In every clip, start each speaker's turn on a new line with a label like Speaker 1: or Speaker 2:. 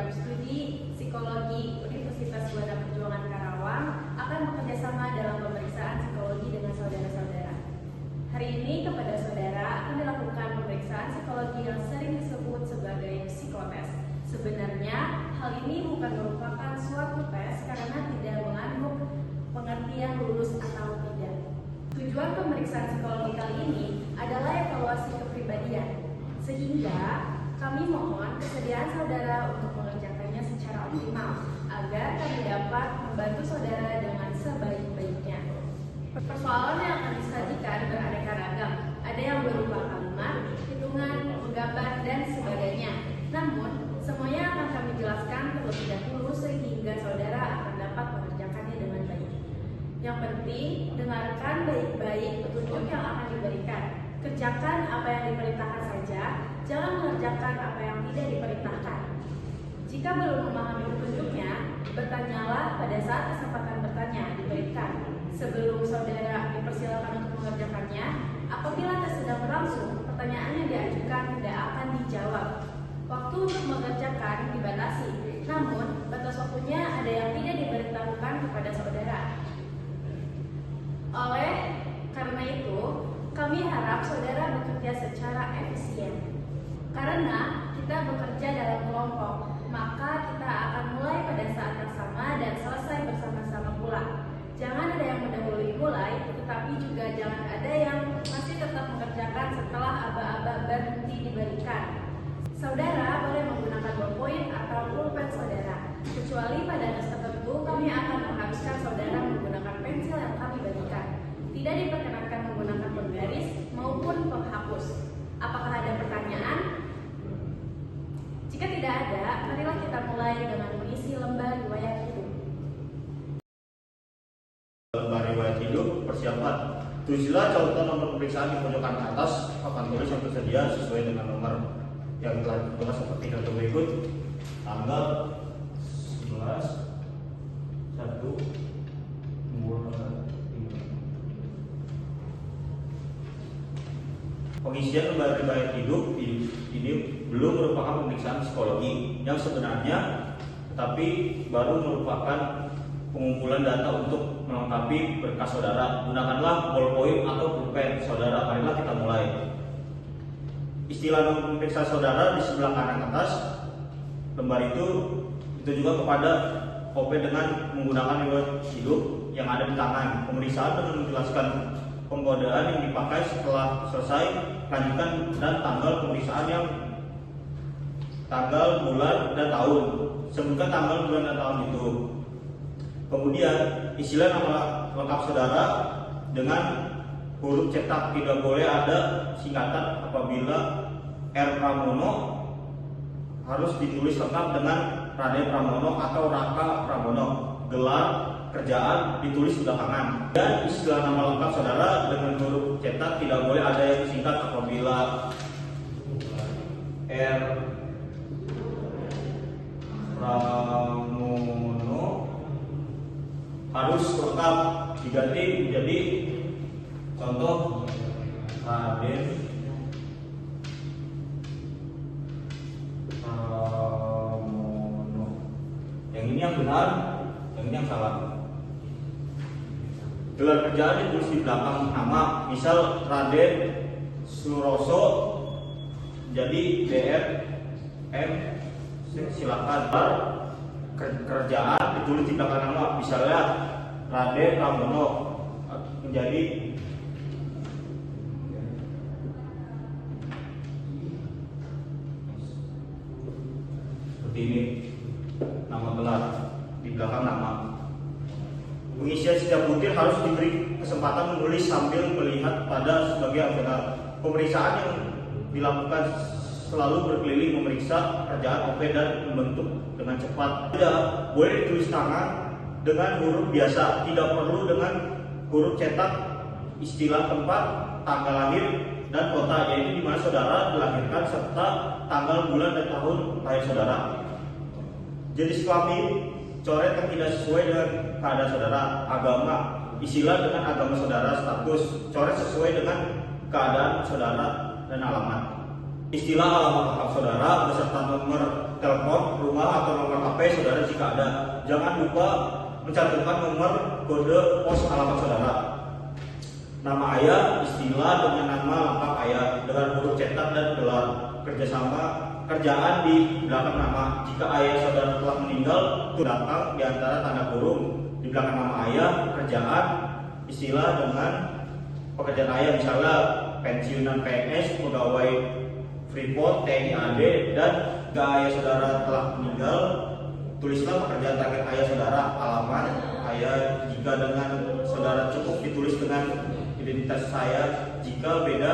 Speaker 1: Program Studi Psikologi Universitas Juanda Perjuangan Karawang akan bekerjasama dalam pemeriksaan psikologi dengan saudara-saudara. Hari ini kepada saudara akan dilakukan pemeriksaan psikologi yang sering disebut sebagai psikotes. Sebenarnya hal ini bukan merupakan suatu tes karena tidak mengandung pengertian lulus atau tidak. Tujuan pemeriksaan psikologi kali ini adalah evaluasi kepribadian, sehingga kami mohon kesediaan saudara untuk mengerjakannya secara optimal agar kami dapat membantu saudara dengan sebaik-baiknya. Persoalan yang akan disajikan beraneka ragam, ada yang berupa kalimat, hitungan, menggambar, dan sebagainya. Namun, semuanya akan kami jelaskan terlebih dahulu sehingga saudara akan dapat mengerjakannya dengan baik. Yang penting, dengarkan baik-baik petunjuk yang akan diberikan. Kerjakan apa yang diperintahkan saja, jangan mengerjakan apa yang tidak diperintahkan. Jika belum memahami petunjuknya, bertanyalah pada saat kesempatan bertanya diberikan. Sebelum saudara dipersilakan untuk mengerjakannya, apabila tes sedang berlangsung, pertanyaan yang diajukan tidak akan dijawab. Waktu untuk mengerjakan dibatasi, namun batas waktunya ada yang tidak diberitahukan kepada saudara. Oleh karena itu, kami harap saudara bekerja secara efisien. Karena kita bekerja dalam kelompok, maka kita akan mulai pada saat yang sama dan selesai bersama-sama pula. Jangan ada yang mendahului mulai, tetapi juga jangan ada yang masih tetap mengerjakan setelah aba-aba berhenti diberikan. Saudara boleh menggunakan ballpoint atau pulpen saudara. Kecuali pada tes tertentu, kami akan mengharuskan saudara menggunakan pensil yang kami bagikan. Tidak diperkenankan menggunakan penggaris maupun penghapus. Apakah ada pertanyaan? Jika tidak ada, marilah kita mulai dengan mengisi lembar riwayat hidup.
Speaker 2: Lembar riwayat hidup, persiapan. Tulislah catatan nomor pemeriksaan di pojokan atas papan tulis yang tersedia sesuai dengan nomor yang telah ditulis seperti contoh berikut. Tanggal 11 1 Pengisian lembar riwayat hidup ini belum merupakan pemeriksaan psikologi yang sebenarnya, tetapi baru merupakan pengumpulan data untuk melengkapi berkas saudara. Gunakanlah ballpoint atau pulpen saudara. Marilah kita mulai. Istilah nomor pemeriksa saudara di sebelah kanan atas lembar itu juga kepada OP dengan menggunakan riwayat hidup yang ada di tangan. Pemeriksaan dengan menjelaskan pengkodaan yang dipakai setelah selesai, lanjutkan dan tanggal pemeriksaan yang tanggal, bulan, dan tahun. Sebutkan tanggal, bulan, dan tahun itu. Kemudian istilah nama lengkap saudara dengan huruf cetak, tidak boleh ada singkatan. Apabila R. Pramono harus ditulis lengkap dengan Raden Pramono atau Raka Pramono. Gelar kerjaan ditulis belakangan. Dan istilah nama lengkap saudara dengan huruf cetak, tidak boleh ada yang singkat. Apabila R. Pramono harus lengkap diganti menjadi contoh Raden Pramono. Yang ini yang benar, yang ini yang salah. Gelar kerjaan ditulis di belakang nama, misal Raden Suroso jadi DR M. Silakan. Kerjaan ditulis di belakang nama, misalnya Raden Pramono menjadi seperti ini, nama gelar di belakang nama. Pengisian setiap butir harus diberi kesempatan menulis sambil melihat pada sebagai alternatif. Pemeriksaan yang dilakukan selalu berkeliling memeriksa kerjaan OP dan membentuk dengan cepat. Tidak boleh ditulis tangan dengan huruf biasa, tidak perlu dengan huruf cetak. Istilah tempat, tanggal lahir, dan kota, yaitu di mana saudara dilahirkan serta tanggal, bulan, dan tahun lahir saudara. Jenis kelamin, coret yang tidak sesuai dengan keadaan saudara. Agama, istilah dengan agama saudara. Status, coret sesuai dengan keadaan saudara dan alamat. istilah alamat lengkap saudara beserta nomor telepon rumah atau nomor HP saudara jika ada. Jangan lupa mencantumkan nomor kode pos alamat saudara. Nama ayah, istilah dengan nama lengkap ayah dengan huruf cetak dan gelar. Kerjaan di belakang nama. Jika ayah saudara telah meninggal, belakang di antara tanda kurung di belakang nama ayah, kerjaan, istilah dengan pekerjaan ayah, misalnya pensiunan PNS, pegawai Freeport, TNI AD, dan jika ayah saudara telah meninggal, tulislah pekerjaan terakhir ayah saudara, alamat ayah. Jika dengan saudara cukup ditulis dengan identitas saya, jika beda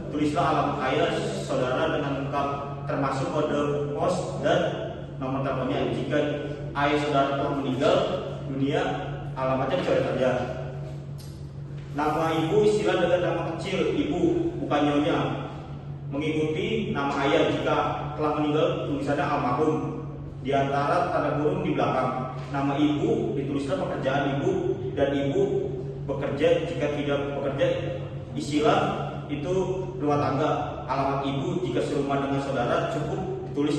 Speaker 2: tulislah alamat ayah saudara dengan lengkap termasuk kode pos dan nomor teleponnya. Jika ayah saudara telah meninggal dunia, alamatnya dicoret saja. Nama ibu istilah dengan nama kecil ibu, bukan nyonya. Mengikuti nama ayah, jika telah meninggal tulisannya almarhum di antara tanda kurung di belakang. Nama ibu ditulislah pekerjaan ibu dan ibu bekerja. Jika tidak bekerja, istilah itu rumah tangga. Alamat ibu jika serumah dengan saudara cukup ditulis.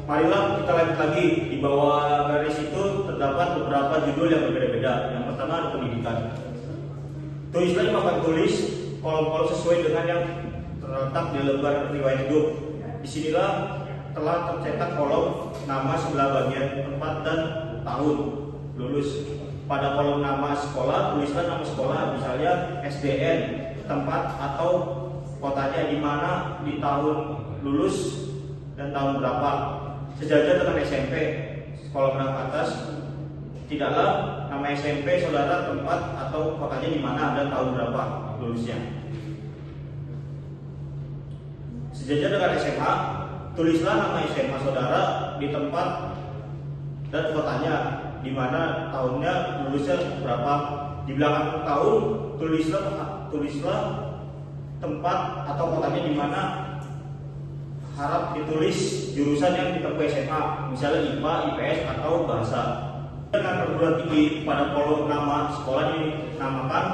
Speaker 2: Marilah kita lanjut lagi. Di bawah garis itu terdapat beberapa judul yang berbeda-beda. Yang pertama ada pendidikan. Tulislah di papan tulis kolom-kolom sesuai dengan yang terletak di lembar riwayat hidup. Disinilah telah tercetak kolom nama sebelah bagian tempat dan tahun lulus. Pada kolom nama sekolah tulislah nama sekolah, misalnya SDN, tempat atau kotanya di mana, di tahun lulus dan tahun berapa. Sejajar dengan SMP, sekolah menengah atas, tidaklah nama SMP saudara, tempat atau kotanya di mana dan tahun berapa lulusnya. Sejajar dengan SMA, tulislah nama SMA saudara di tempat dan kotanya di mana, tahunnya, lulusnya berapa. Di belakang tahun tulislah tempat atau kotanya di mana. Harap ditulis jurusan yang ditempuh SMA, misalnya IPA, IPS atau bahasa. Dengan perguruan tinggi, pada kolom nama sekolah dinamakan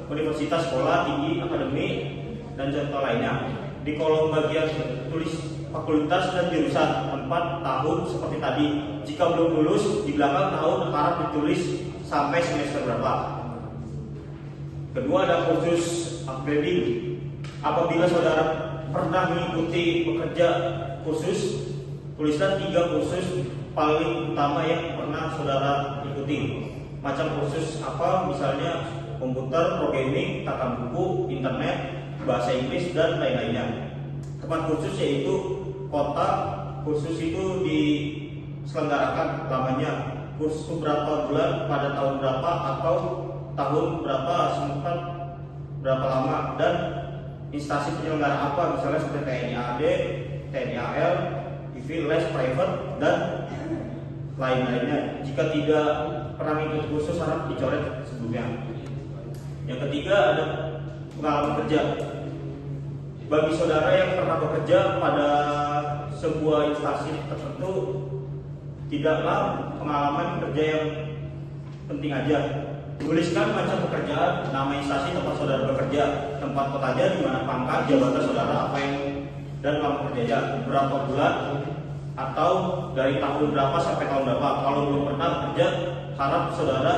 Speaker 2: universitas, sekolah tinggi, akademi, dan contoh lainnya. Di kolom bagian tulis fakultas dan jurusan, tempat, tahun seperti tadi. Jika belum lulus, di belakang tahun harap ditulis sampai semester berapa. Kedua ada kursus upgrading. Apabila saudara pernah mengikuti pekerja kursus, tulislah 3 kursus paling utama yang pernah saudara ikuti. Macam kursus apa, misalnya komputer, programming, tata buku, internet, bahasa Inggris, dan lain-lainnya. Tempat kursus yaitu kota kursus itu diselenggarakan lamanya, kursus berapa bulan, pada tahun berapa, atau tahun berapa, sempat berapa lama, dan instansi penyelenggara apa, misalnya seperti TNI AD, TNI AL, IV, les, private, dan lain-lainnya. Jika tidak pernah mengikuti kursus, harap dicoret sebelumnya. Yang ketiga ada pengalaman kerja. Bagi saudara yang pernah bekerja pada sebuah instansi tertentu, tidaklah pengalaman kerja yang penting aja. Tuliskan macam pekerjaan, nama instansi tempat saudara bekerja, tempat kotanya, di mana pangkat, jabatan saudara apa yang, dan lama kerjanya, berapa bulan, atau dari tahun berapa sampai tahun berapa. Kalau belum pernah bekerja, harap saudara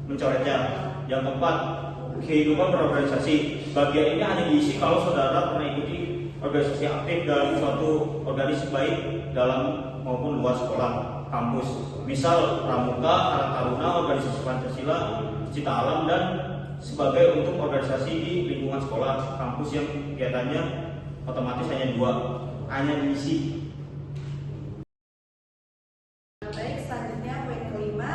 Speaker 2: mencoretnya. Yang keempat, kehidupan berorganisasi. Bagian ini hanya diisi kalau saudara pernah ikuti organisasi aktif dalam suatu organisasi, baik dalam maupun luar sekolah, kampus. Misal Pramuka, Karang Taruna, organisasi Pancasila, Cita Alam, dan sebagai untuk organisasi di lingkungan sekolah, kampus yang kegiatannya otomatis hanya 2, hanya diisi.
Speaker 1: Baik, selanjutnya poin kelima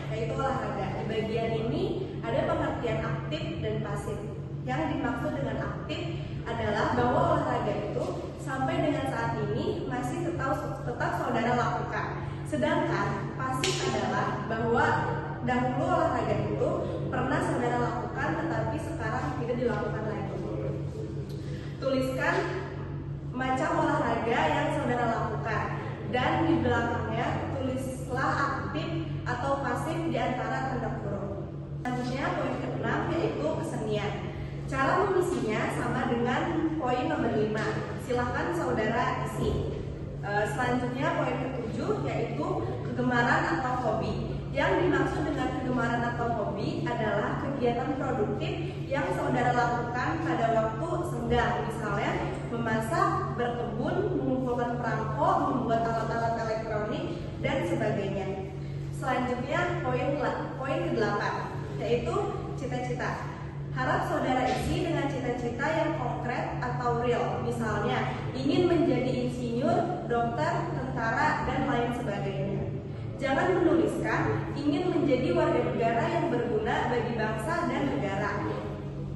Speaker 1: yaitu olahraga. Di bagian ini ada pengertian aktif dan pasif. Yang dimaksud dengan aktif adalah bahwa olahraga itu sampai dengan saat ini masih tetap saudara lakukan. Sedangkan pasif adalah bahwa dahulu olahraga itu pernah saudara lakukan tetapi sekarang tidak dilakukan lagi. Tuliskan macam olahraga yang saudara lakukan dan di belakangnya tulislah aktif atau pasif di antara tanda kurung. Selanjutnya poin ke-6 yaitu kesenian. Cara mengisinya sama dengan poin nomor 5.
Speaker 3: Silakan saudara isi. Selanjutnya poin ke-7 yaitu kegemaran atau hobi. Yang dimaksud dengan kegemaran atau hobi adalah kegiatan produktif yang saudara lakukan pada waktu senggang, misalnya memasak, berkebun, mengumpulkan perangko, membuat alat-alat elektronik, dan sebagainya. Selanjutnya poin ke-8 yaitu cita-cita. Harap saudara isi dengan cita-cita yang konkret atau real, misalnya ingin menjadi insinyur, dokter, tentara, dan lain sebagainya. Jangan menuliskan ingin menjadi warga negara yang berguna bagi bangsa dan negara,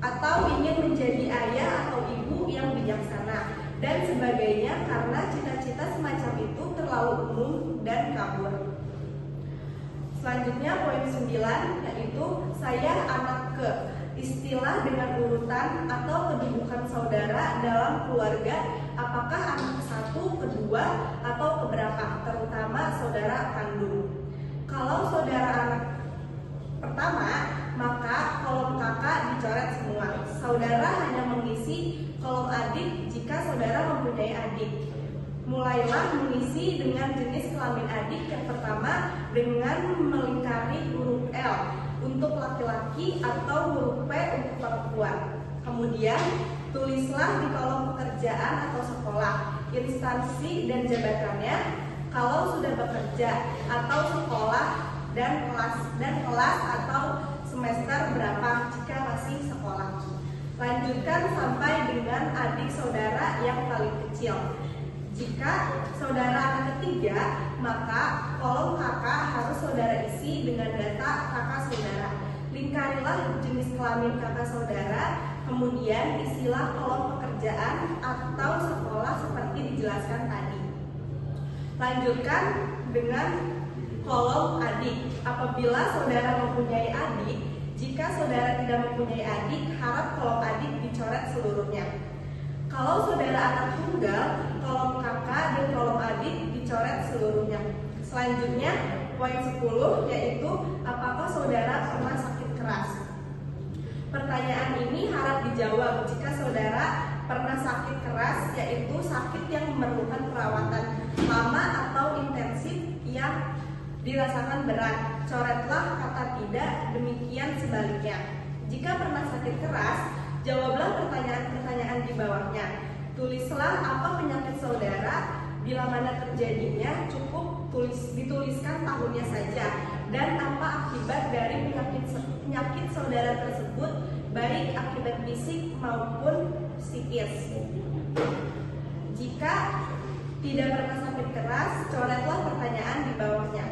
Speaker 3: atau ingin menjadi ayah atau ibu yang bijaksana, dan sebagainya, karena cita-cita semacam itu terlalu umum dan kabur. Selanjutnya poin 9 yaitu saya anak ke. Istilah dengan urutan atau kedudukan saudara dalam keluarga, apakah anak ke-1, kedua, atau keberapa, terutama saudara kandung. Kalau saudara anak pertama, maka kolom kakak dicoret semua. Saudara hanya mengisi kolom adik jika saudara mempunyai adik. Mulailah mengisi dengan jenis kelamin adik yang pertama dengan melingkari huruf L untuk laki-laki atau huruf P untuk perempuan. Kemudian tulislah di kolom pekerjaan atau sekolah, instansi dan jabatannya kalau sudah bekerja, atau sekolah dan kelas atau semester berapa jika masih sekolah. Lanjutkan sampai dengan adik saudara yang paling kecil. Jika saudara anak ketiga, maka kolom kakak harus saudara isi dengan data kakak saudara. Lingkarilah jenis kelamin kakak saudara, kemudian isilah kolom pekerjaan atau sekolah seperti dijelaskan tadi. Lanjutkan dengan kolom adik. Apabila saudara mempunyai adik, jika saudara tidak mempunyai adik, harap kolom adik dicoret seluruhnya. Kalau saudara anak tunggal, kolom kakak dan kolom adik dicoret seluruhnya. Selanjutnya, poin 10 yaitu apakah saudara pernah sakit keras? Pertanyaan ini harap dijawab jika saudara pernah sakit keras, yaitu sakit yang memerlukan perawatan lama atau intensif yang dirasakan berat. Coretlah kata tidak, demikian sebaliknya. Jika pernah sakit keras, jawablah pertanyaan-pertanyaan di bawahnya. Tulislah apa penyakit saudara, bila mana terjadinya, cukup dituliskan tahunnya saja, dan apa akibat dari penyakit saudara tersebut, baik akibat fisik maupun psikis. Jika tidak pernah sakit keras, coretlah pertanyaan di bawahnya.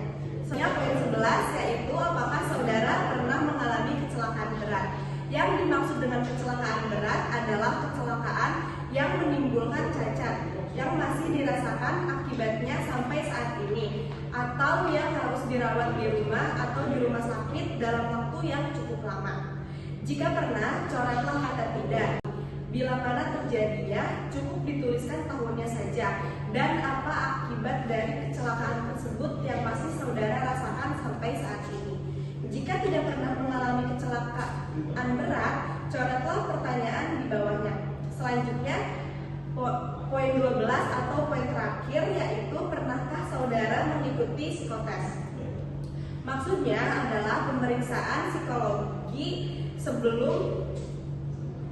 Speaker 3: Selanjutnya poin 11 yaitu apakah saudara pernah mengalami kecelakaan berat. Yang dimaksud dengan kecelakaan berat adalah kecelakaan yang menimbulkan cacat yang masih dirasakan akibatnya sampai saat ini, atau yang harus dirawat di rumah atau di rumah sakit dalam waktu yang cukup lama. Jika pernah, coretlah kata tidak. Bila mana terjadinya, cukup dituliskan tahunnya saja dan apa akibat dari kecelakaan tersebut yang masih saudara rasakan sampai saat ini. Jika tidak pernah mengalami kecelakaan berat, coretlah pertanyaan di bawahnya. Selanjutnya, poin 12 atau poin terakhir yaitu pernahkah saudara mengikuti psikotes? Maksudnya adalah pemeriksaan psikologi sebelum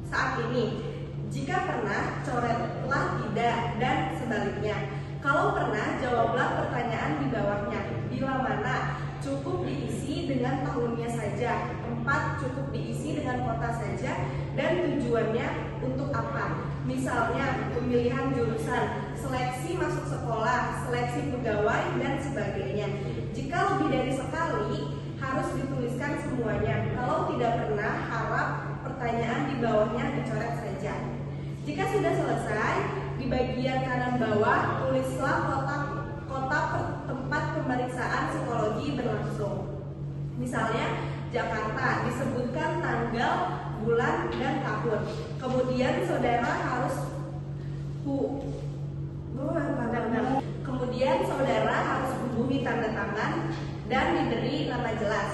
Speaker 3: saat ini. Jika pernah, coretlah tidak dan sebaliknya. Kalau pernah, jawablah pertanyaan di bawahnya. Bila mana, cukup diisi dengan tahunnya saja. 4, cukup diisi dengan kota saja. Dan tujuannya untuk apa? Misalnya, pemilihan jurusan, seleksi masuk sekolah, seleksi pegawai, dan sebagainya. Jika lebih dari sekali, harus dituliskan semuanya. Kalau tidak pernah, harap pertanyaan di bawahnya dicoret saja. Jika sudah selesai, di bagian kanan bawah tulislah kotak tempat pemeriksaan psikologi berlangsung. Misalnya Jakarta, disebutkan tanggal, bulan, dan tahun. Kemudian saudara harus hubungi tanda tangan dan diberi nama jelas.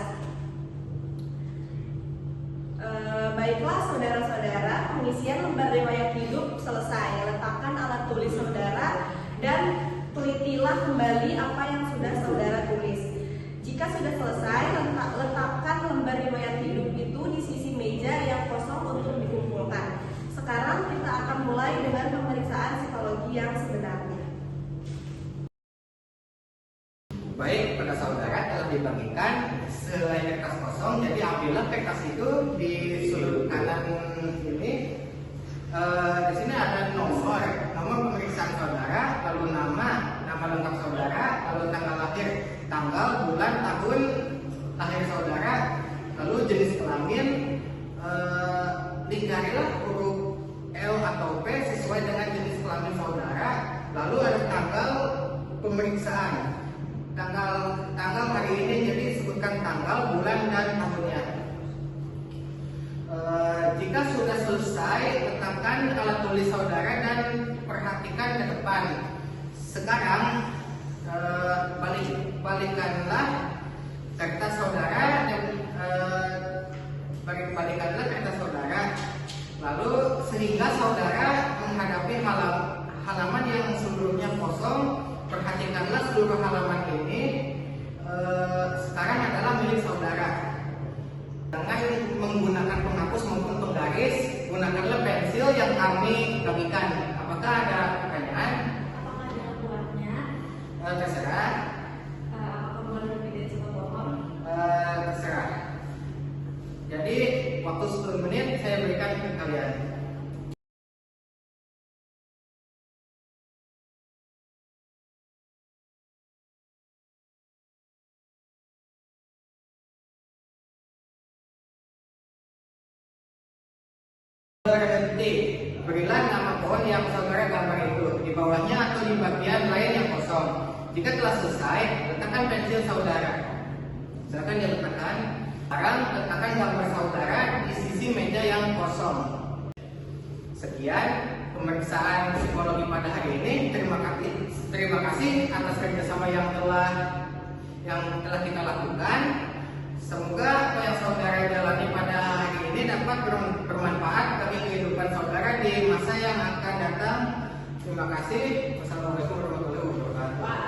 Speaker 3: Baiklah saudara-saudara, pengisian lembar riwayat hidup selesai. Letakkan alat tulis sudah selesai, letakkan lembar riwayat hidup itu di sisi meja yang kosong untuk dikumpulkan. Sekarang kita akan mulai dengan pemeriksaan psikologi yang sebenarnya.
Speaker 4: Baik, pada saudara telah dibagikan selai kertas kosong. Jadi ambillah kertas itu di sudut kanan ini. Di sini ada nomor pemeriksaan saudara, lalu nama lengkap saudara, lalu tanggal lahir, tanggal, bulan, tahun lahir saudara, lalu jenis kelamin. Lingkarilah huruf L atau P sesuai dengan jenis kelamin saudara, lalu ada tanggal pemeriksaan. Tanggal hari ini, jadi sebutkan tanggal, bulan, dan tahunnya. Jika sudah selesai, letakkan alat tulis saudara dan perhatikan ke depan. Sekarang balikkanlah kertas saudara dan balikkanlah kertas saudara. Lalu sehingga saudara menghadapi halaman yang sebelumnya kosong. Perhatikanlah seluruh halaman ini sekarang adalah milik saudara. Dengan menggunakan penghapus maupun penggaris, gunakanlah pensil yang kami bagikan. Apakah ada pertanyaan?
Speaker 1: Apakah ada keluarnya?
Speaker 4: Terserah.
Speaker 1: Apakah boleh lebih dari 1 pokok?
Speaker 4: Terserah. Jadi waktu 10 menit saya berikan ke kalian. Berhenti. Berilah nama pohon yang saudara gambar itu di bawahnya atau di bagian lain yang kosong. Jika telah selesai, letakkan pensil saudara. Silakan diletakkan. Sekarang letakkan gambar saudara di sisi meja yang kosong. Sekian pemeriksaan psikologi pada hari ini. Terima kasih atas kerjasama yang telah kita lakukan. Semoga apa yang saudara jalani pada hari ini dapat bermanfaat bagi kehidupan saudara di masa yang akan datang. Terima kasih. Wassalamualaikum warahmatullahi wabarakatuh.